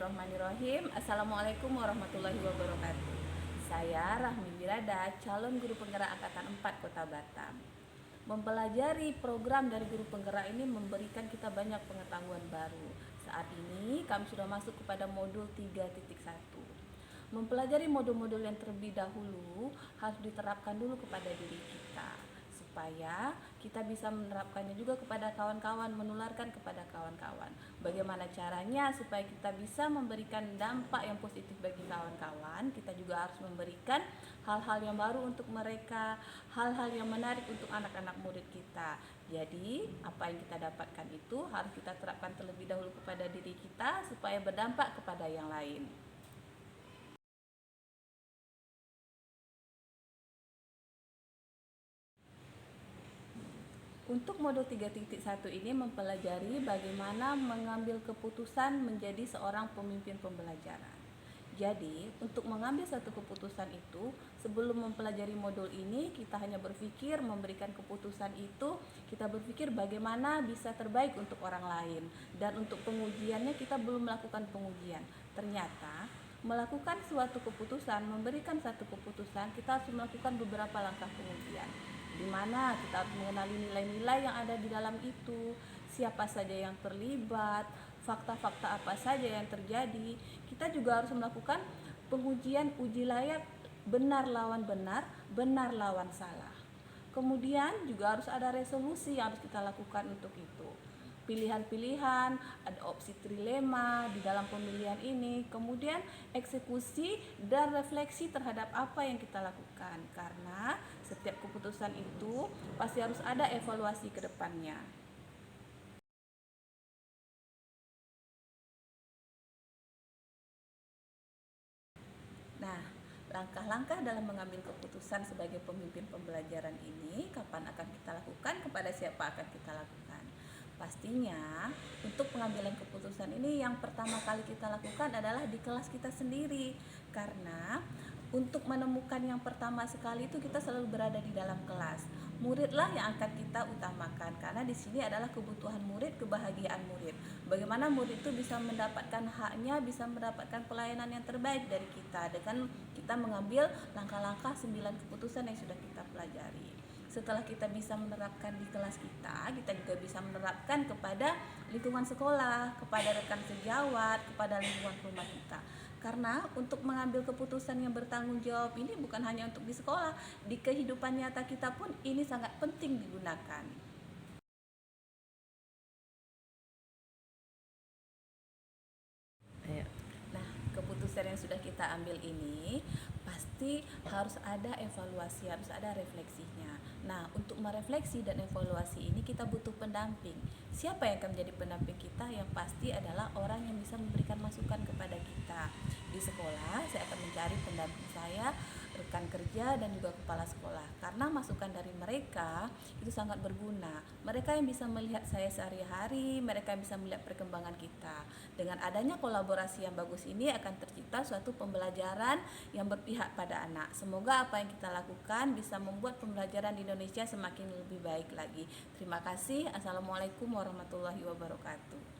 Bismillahirrahmanirrahim. Assalamualaikum warahmatullahi wabarakatuh. Saya Rahmi Wirada, calon guru penggerak Angkatan 4 Kota Batam. Mempelajari program dari guru penggerak ini memberikan kita banyak pengetahuan baru. Saat ini kami sudah masuk kepada modul 3.1. Mempelajari modul-modul yang terlebih dahulu harus diterapkan dulu kepada diri kita, supaya kita bisa menerapkannya juga kepada kawan-kawan, menularkan kepada kawan-kawan. Bagaimana caranya supaya kita bisa memberikan dampak yang positif bagi kawan-kawan? Kita juga harus memberikan hal-hal yang baru untuk mereka, hal-hal yang menarik untuk anak-anak murid kita. Jadi, apa yang kita dapatkan itu harus kita terapkan terlebih dahulu kepada diri kita supaya berdampak kepada yang lain. Untuk modul 3.1 ini mempelajari bagaimana mengambil keputusan menjadi seorang pemimpin pembelajaran. Jadi, untuk mengambil satu keputusan itu, sebelum mempelajari modul ini, kita hanya berpikir memberikan keputusan itu, kita berpikir bagaimana bisa terbaik untuk orang lain. Dan untuk pengujiannya, kita belum melakukan pengujian. Ternyata, melakukan suatu keputusan, memberikan satu keputusan, kita harus melakukan beberapa langkah pengujian, di mana kita harus mengenali nilai-nilai yang ada di dalam itu, siapa saja yang terlibat, fakta-fakta apa saja yang terjadi. Kita juga harus melakukan pengujian uji layak benar lawan benar, benar lawan salah. Kemudian juga harus ada resolusi yang harus kita lakukan untuk itu. Pilihan-pilihan, ada opsi trilema di dalam pemilihan ini, kemudian eksekusi dan refleksi terhadap apa yang kita lakukan, karena setiap keputusan itu pasti harus ada evaluasi ke depannya. Nah, langkah-langkah dalam mengambil keputusan sebagai pemimpin pembelajaran ini kapan akan kita lakukan, kepada siapa akan kita lakukan? Pastinya untuk pengambilan keputusan ini yang pertama kali kita lakukan adalah di kelas kita sendiri, karena untuk menemukan yang pertama sekali itu kita selalu berada di dalam kelas. Muridlah yang akan kita utamakan, karena di sini adalah kebutuhan murid, kebahagiaan murid. Bagaimana murid itu bisa mendapatkan haknya, bisa mendapatkan pelayanan yang terbaik dari kita dengan kita mengambil langkah-langkah 9 keputusan yang sudah kita pelajari. Setelah kita bisa menerapkan di kelas kita juga bisa menerapkan kepada lingkungan sekolah, kepada rekan sejawat, kepada lingkungan rumah kita. Karena untuk mengambil keputusan yang bertanggung jawab ini bukan hanya untuk di sekolah, di kehidupan nyata kita pun ini sangat penting digunakan. Nah, keputusan yang sudah kita ambil ini pasti harus ada evaluasi, harus ada refleksinya. Nah, untuk merefleksi dan evaluasi ini kita butuh pendamping. Siapa yang akan menjadi pendamping kita? Yang pasti adalah orang yang bisa memberikan masukan kepada kita. Di sekolah, saya akan mencari pendamping saya, rekan kerja, dan juga kepala sekolah. Karena masukan dari mereka itu sangat berguna. Mereka yang bisa melihat saya sehari-hari, mereka yang bisa melihat perkembangan kita. Dengan adanya kolaborasi yang bagus ini akan tercipta suatu pembelajaran yang berpihak pada anak. Semoga apa yang kita lakukan bisa membuat pembelajaran di Indonesia semakin lebih baik lagi. Terima kasih. Assalamualaikum warahmatullahi wabarakatuh.